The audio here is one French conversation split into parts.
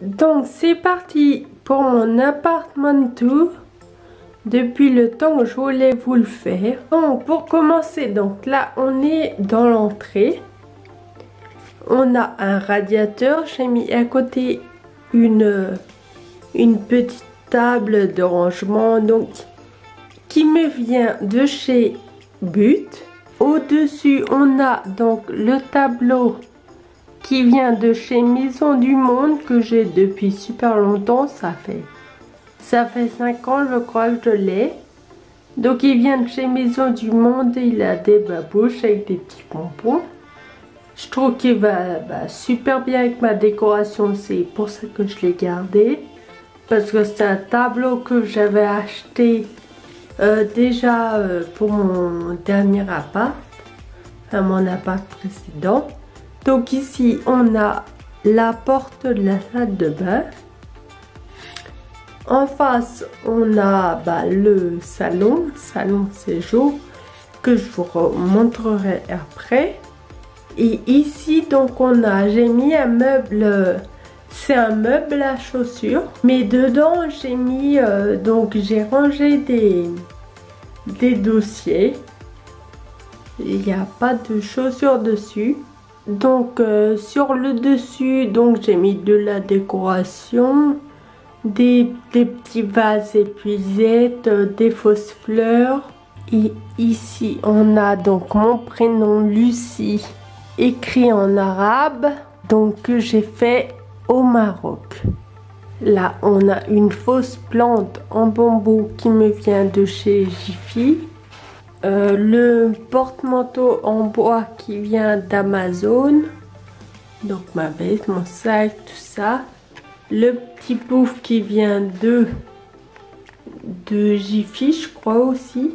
Donc c'est parti pour mon appartement tour. Depuis le temps que je voulais vous le faire. Donc pour commencer, donc là on est dans l'entrée. On a un radiateur. J'ai mis à côté une petite table de rangement donc qui me vient de chez But. Au-dessus on a donc le tableau qui vient de chez Maison du Monde que j'ai depuis super longtemps. Ça fait 5 ans je crois que je l'ai. Donc il vient de chez Maison du Monde. Il a des babouches avec des petits pompons. Je trouve qu'il va super bien avec ma décoration. C'est pour ça que je l'ai gardé. Parce que c'est un tableau que j'avais acheté déjà pour mon dernier appart. Enfin mon appart précédent. Donc ici on a la porte de la salle de bain. En face on a le salon séjour que je vous montrerai après. Et ici donc j'ai mis un meuble, c'est un meuble à chaussures. Mais dedans j'ai mis, donc j'ai rangé des dossiers. Il n'y a pas de chaussures dessus. Donc sur le dessus donc j'ai mis de la décoration, des petits vases épuisettes, des fausses fleurs. Et ici on a donc mon prénom Lucie écrit en arabe, donc que j'ai fait au Maroc. Là on a une fausse plante en bambou qui me vient de chez Jiffy. Le porte-manteau en bois qui vient d'Amazon. Donc ma veste, mon sac, tout ça. Le petit pouf qui vient de Jiffy, je crois aussi.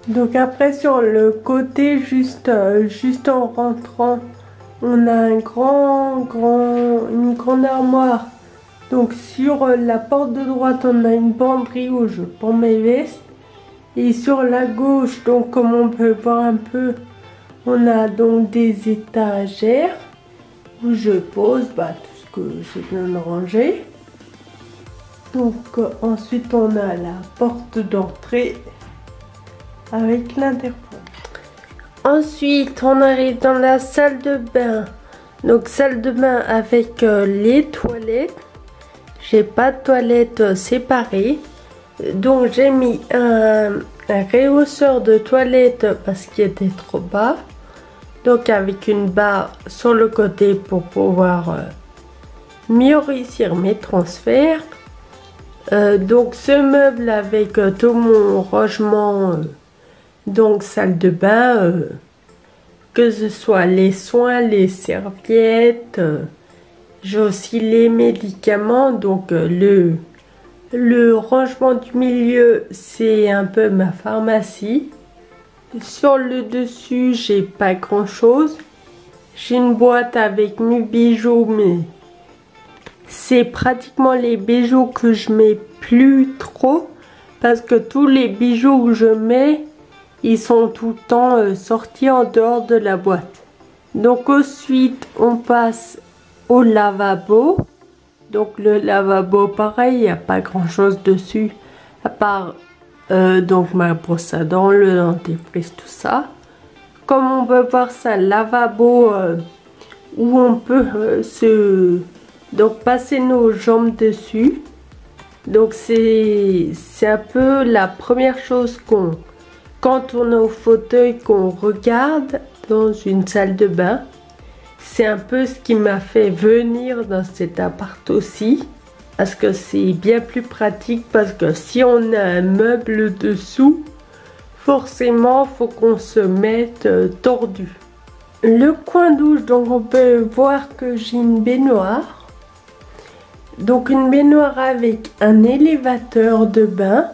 Donc après sur le côté, juste en rentrant, on a une grande armoire. Donc sur la porte de droite, on a une penderie où je pends mes vestes. Et sur la gauche, donc comme on peut voir un peu, on a donc des étagères où je pose tout ce que j'ai besoin de ranger. Donc ensuite on a la porte d'entrée avec l'interphone. Ensuite on arrive dans la salle de bain. Donc salle de bain avec les toilettes. J'ai pas de toilettes séparées. Donc j'ai mis un rehausseur de toilette parce qu'il était trop bas. Donc avec une barre sur le côté pour pouvoir mieux réussir mes transferts. Donc ce meuble avec tout mon rangement, donc salle de bain, que ce soit les soins, les serviettes, j'ai aussi les médicaments, donc le rangement du milieu, c'est un peu ma pharmacie. Sur le dessus, j'ai pas grand chose. J'ai une boîte avec mes bijoux, mais c'est pratiquement les bijoux que je mets plus trop. Parce que tous les bijoux que je mets, ils sont tout le temps sortis en dehors de la boîte. Donc ensuite, on passe au lavabo. Donc le lavabo pareil, il n'y a pas grand chose dessus à part donc ma brosse à dents, le dentifrice, tout ça. Comme on peut voir, c'est un lavabo où on peut donc passer nos jambes dessus. Donc c'est un peu la première chose quand on est au fauteuil qu'on regarde dans une salle de bain. C'est un peu ce qui m'a fait venir dans cet appart aussi. Parce que c'est bien plus pratique. Parce que si on a un meuble dessous, forcément, il faut qu'on se mette tordu. Le coin douche, donc on peut voir que j'ai une baignoire. Donc une baignoire avec un élévateur de bain.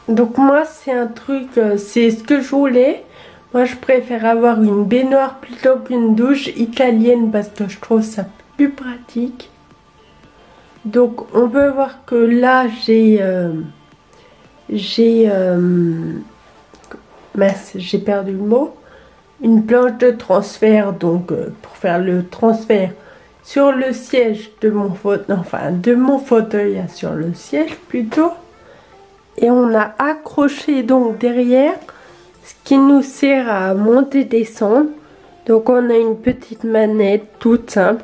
Donc moi, c'est un truc, c'est ce que je voulais. Moi, je préfère avoir une baignoire plutôt qu'une douche italienne parce que je trouve ça plus pratique. Donc, on peut voir que là, mince, j'ai perdu le mot. Une planche de transfert, donc pour faire le transfert, sur le siège de mon fauteuil, enfin de mon fauteuil sur le siège plutôt. Et on a accroché donc derrière ce qui nous sert à monter et descendre. Donc on a une petite manette toute simple.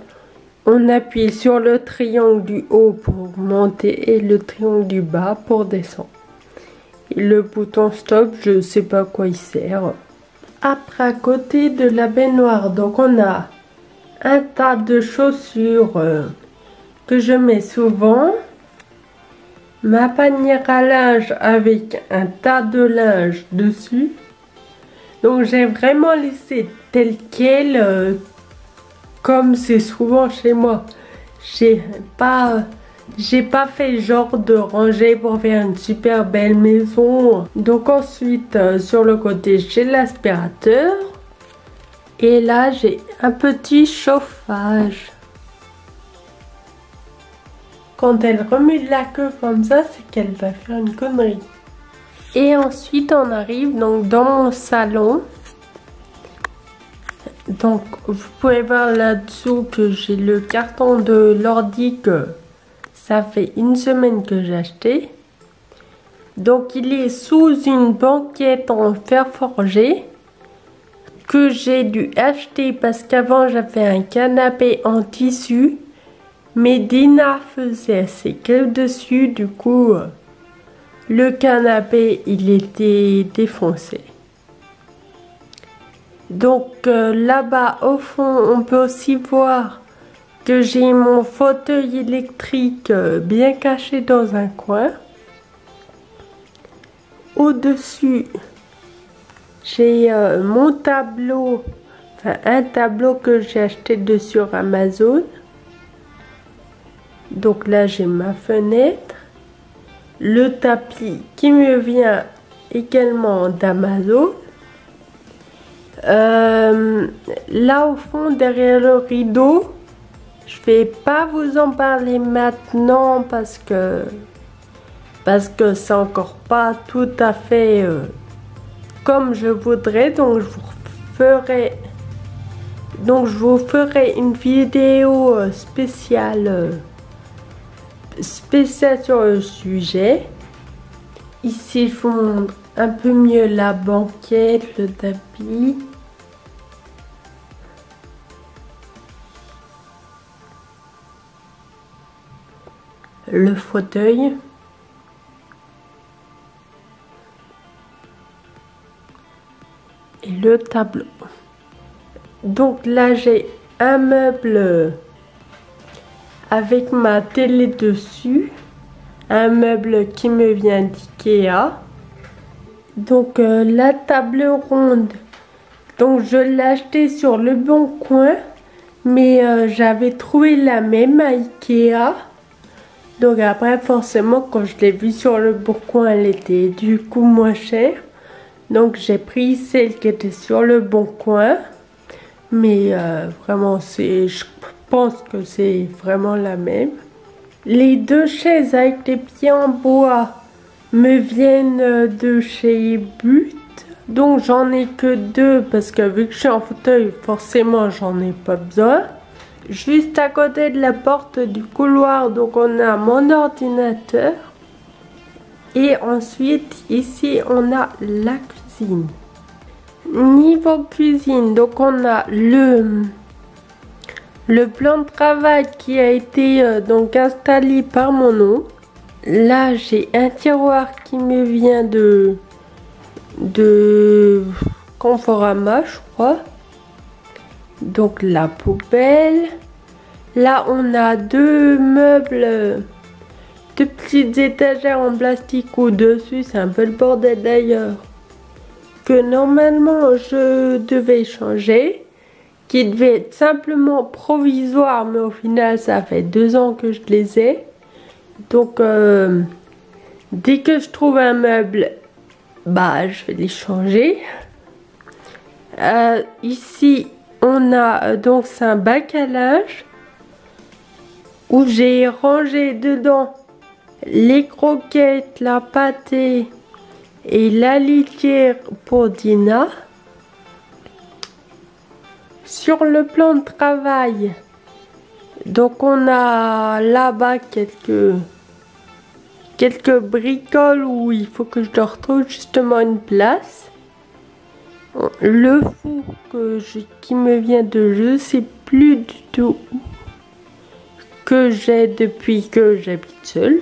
On appuie sur le triangle du haut pour monter et le triangle du bas pour descendre. Et le bouton stop, je sais pas à quoi il sert. Après, à côté de la baignoire, donc on a un tas de chaussures que je mets souvent. Ma panière à linge avec un tas de linge dessus. Donc j'ai vraiment laissé tel quel, comme c'est souvent chez moi. J'ai pas fait genre de ranger pour faire une super belle maison. Donc ensuite sur le côté j'ai l'aspirateur. Et là j'ai un petit chauffage. Quand elle remue de la queue comme ça, c'est qu'elle va faire une connerie. Et ensuite on arrive donc dans mon salon. Donc vous pouvez voir là-dessous que j'ai le carton de l'ordi que ça fait une semaine que j'ai acheté. Donc il est sous une banquette en fer forgé que j'ai dû acheter parce qu'avant j'avais un canapé en tissu. Mais Dina faisait ses crêpes dessus, du coup le canapé il était défoncé. Donc là-bas au fond on peut aussi voir que j'ai mon fauteuil électrique bien caché dans un coin. Au-dessus j'ai mon tableau, enfin un tableau que j'ai acheté sur Amazon. Donc là j'ai ma fenêtre, le tapis qui me vient également d'Amazon. Là au fond derrière le rideau, je vais pas vous en parler maintenant parce que c'est encore pas tout à fait comme je voudrais, donc je vous ferai une vidéo spéciale sur le sujet. Ici je vous montre un peu mieux la banquette, le tapis. Le fauteuil. Et le tableau. Donc là j'ai un meuble avec ma télé dessus, un meuble qui me vient d'Ikea. Donc la table ronde, donc je l'ai acheté sur Le Bon Coin, mais j'avais trouvé la même à Ikea. Donc après forcément quand je l'ai vue sur Le Bon Coin, elle était du coup moins chère. Donc j'ai pris celle qui était sur Le Bon Coin. Mais vraiment je pense que c'est vraiment la même. Les deux chaises avec les pieds en bois me viennent de chez But. Donc j'en ai que deux parce que vu que je suis en fauteuil, forcément j'en ai pas besoin. Juste à côté de la porte du couloir, donc on a mon ordinateur. Et ensuite ici on a la cuisine. Niveau cuisine, donc on a le plan de travail qui a été donc installé par mon oncle. Là j'ai un tiroir qui me vient de Conforama, je crois. Donc la poubelle. Là on a deux meubles, deux petites étagères en plastique au-dessus, c'est un peu le bordel d'ailleurs, que normalement je devais changer, qui devait être simplement provisoire, mais au final ça fait 2 ans que je les ai. Donc dès que je trouve un meuble, bah je vais les changer. Ici on a donc c'est un bac à linge où j'ai rangé dedans les croquettes, la pâtée et la litière pour Dina. Sur le plan de travail, Donc on a là-bas quelques bricoles où il faut que je leur retrouve justement une place. Le four qui me vient de je sais plus du tout que j'ai depuis que j'habite seule.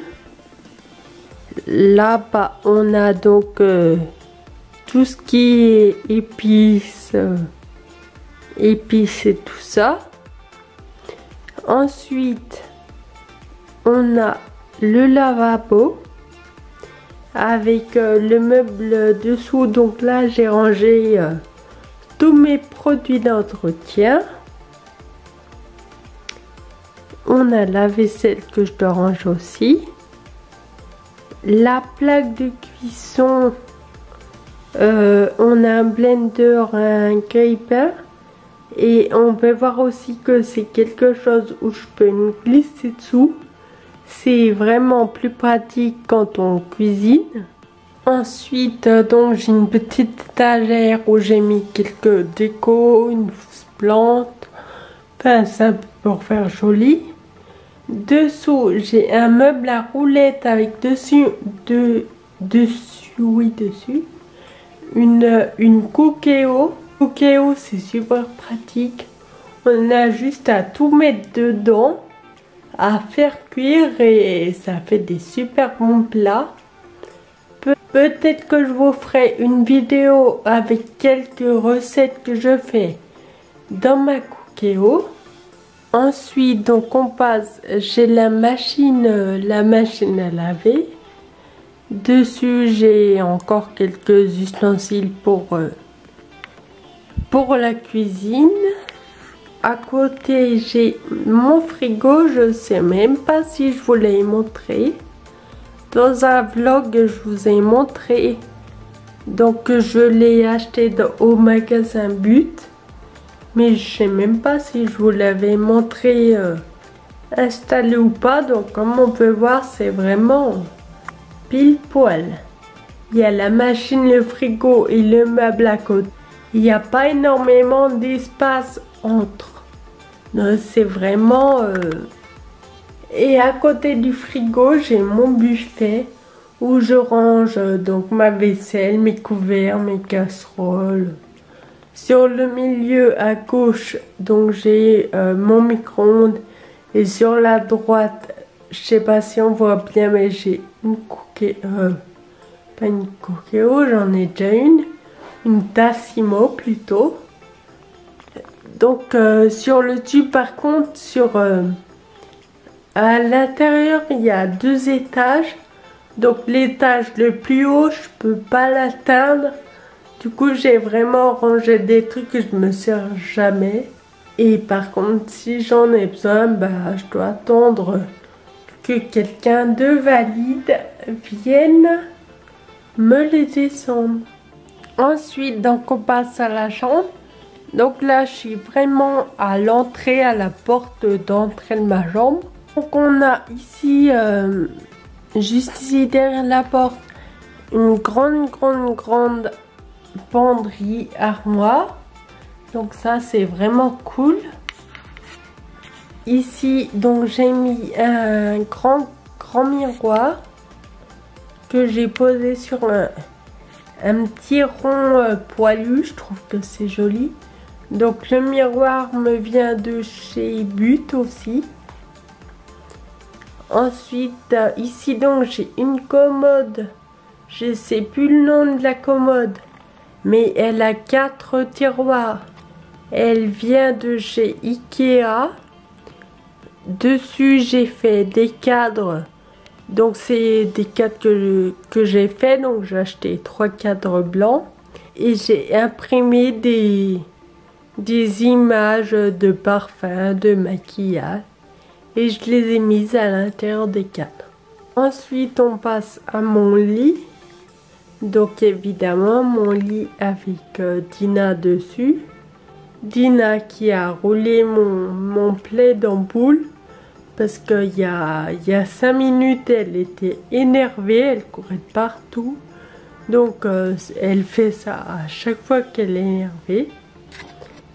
Là-bas on a donc tout ce qui est épices et tout ça. Ensuite on a le lavabo avec le meuble dessous. Donc là j'ai rangé tous mes produits d'entretien. On a la vaisselle que je dois ranger aussi. La plaque de cuisson, on a un blender, un grille-pain. Et on peut voir aussi que c'est quelque chose où je peux me glisser dessous. C'est vraiment plus pratique quand on cuisine. Ensuite, donc j'ai une petite étagère où j'ai mis quelques décos, une plante. Enfin, c'est un peu pour faire joli. Dessous, j'ai un meuble à roulettes avec dessus une Cookéo. Cookéo, c'est super pratique. On a juste à tout mettre dedans, à faire cuire et ça fait des super bons plats. Peut-être que je vous ferai une vidéo avec quelques recettes que je fais dans ma Cookéo. Ensuite, donc on passe, j'ai la machine à laver. Dessus, j'ai encore quelques ustensiles pour la cuisine. À côté, j'ai mon frigo. Je sais même pas si je vous l'ai montré. Dans un vlog, je vous ai montré. Donc, je l'ai acheté au magasin But. Mais je sais même pas si je vous l'avais montré installé ou pas. Donc, comme on peut voir, c'est vraiment pile poil. Il y a la machine, le frigo et le meuble à côté. Il n'y a pas énormément d'espace entre. C'est vraiment... Et à côté du frigo, j'ai mon buffet où je range donc ma vaisselle, mes couverts, mes casseroles. Sur le milieu à gauche, donc j'ai mon micro-ondes. Et sur la droite, je sais pas si on voit bien, mais j'ai une Cookéo. Pas une Cookéo, j'en ai déjà une Tassimo plutôt. Donc sur le tube par contre, à l'intérieur il y a 2 étages. Donc l'étage le plus haut, je peux pas l'atteindre. Du coup j'ai vraiment rangé des trucs que je me sers jamais. Et par contre si j'en ai besoin, bah, je dois attendre que quelqu'un de valide vienne me les descendre. Ensuite, donc on passe à la chambre. Donc là, je suis vraiment à l'entrée, à la porte d'entrée de ma chambre. Donc on a ici, juste ici derrière la porte, une grande penderie armoire. Donc ça, c'est vraiment cool. Ici, donc j'ai mis un grand miroir que j'ai posé sur un petit rond poilu. Je trouve que c'est joli. Donc le miroir me vient de chez But aussi. Ensuite ici donc j'ai une commode. Je sais plus le nom de la commode, mais elle a 4 tiroirs. Elle vient de chez Ikea. Dessus j'ai fait des cadres. Donc c'est des cadres que j'ai fait. Donc j'ai acheté 3 cadres blancs. Et j'ai imprimé des images de parfums, de maquillage. Et je les ai mises à l'intérieur des cadres. Ensuite on passe à mon lit. Donc évidemment mon lit avec Dina dessus. Dina qui a roulé mon plaid en boule. Parce qu'il y a 5 minutes, elle était énervée, elle courait partout. Donc elle fait ça à chaque fois qu'elle est énervée.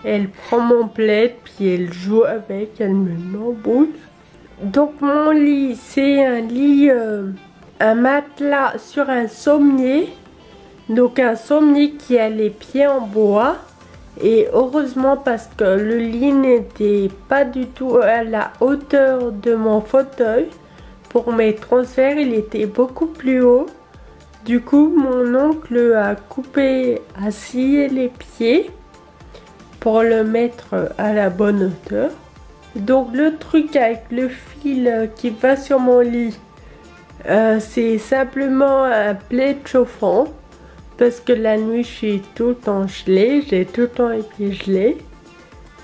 Elle prend mon plaid, puis elle joue avec, elle me met en boule. Donc mon lit, c'est un lit, un matelas sur un sommier. Donc un sommier qui a les pieds en bois. Et heureusement parce que le lit n'était pas du tout à la hauteur de mon fauteuil. Pour mes transferts, il était beaucoup plus haut. Du coup, mon oncle a coupé, a scié les pieds pour le mettre à la bonne hauteur. Donc le truc avec le fil qui va sur mon lit, c'est simplement un plaid chauffant. Parce que la nuit, je suis tout le temps gelée, j'ai tout le temps les pieds gelés.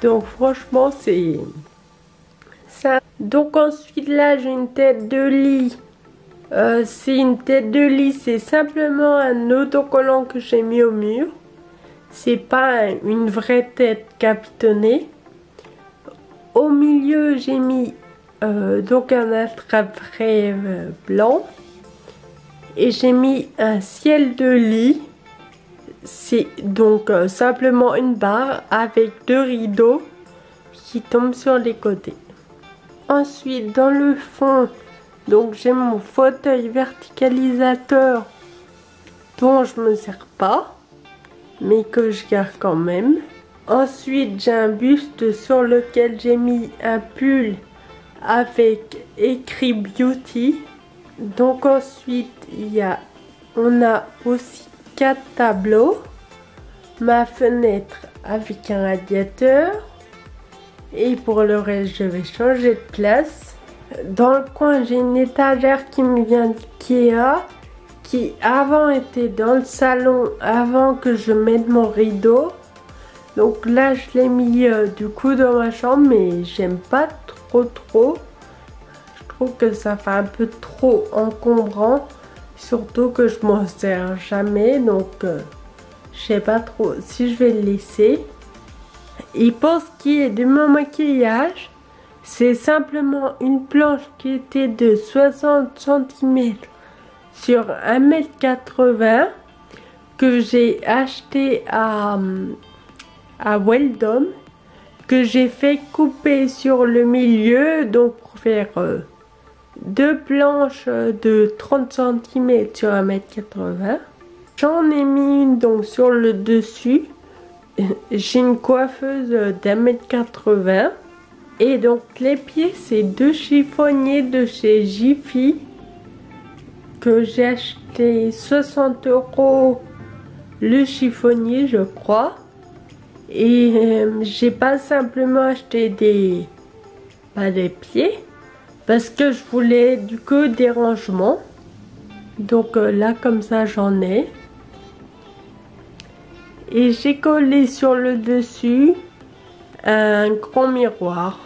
Donc franchement, c'est ça. Donc ensuite là, j'ai une tête de lit. C'est une tête de lit, c'est simplement un autocollant que j'ai mis au mur. C'est pas une vraie tête capitonnée. Au milieu, j'ai mis donc un attrape-rêve blanc. Et j'ai mis un ciel de lit. C'est donc simplement une barre avec 2 rideaux qui tombent sur les côtés. Ensuite, dans le fond, donc j'ai mon fauteuil verticalisateur dont je me sers pas, mais que je garde quand même. Ensuite, j'ai un buste sur lequel j'ai mis un pull avec écrit Beauty. Donc ensuite, on a aussi 4 tableaux, ma fenêtre avec un radiateur, et pour le reste, je vais changer de place. Dans le coin, j'ai une étagère qui me vient d'IKEA, qui avant était dans le salon, avant que je mette mon rideau. Donc là, je l'ai mis du coup dans ma chambre, mais j'aime pas trop. Je trouve que ça fait un peu trop encombrant, surtout que je m'en sers jamais, donc je sais pas trop si je vais le laisser. Et pour ce qui est de mon maquillage, c'est simplement une planche qui était de 60 cm sur 1,80 m que j'ai acheté à Weldom, que j'ai fait couper sur le milieu, donc pour faire 2 planches de 30 cm sur 1,80 m. J'en ai mis une donc sur le dessus. J'ai une coiffeuse d'1,80 m. Et donc les pieds, c'est 2 chiffonniers de chez Jiffy que j'ai acheté 60 € le chiffonnier, je crois. Et j'ai pas simplement acheté des pieds, parce que je voulais du coup des rangements. Donc là comme ça j'en ai. Et j'ai collé sur le dessus un grand miroir.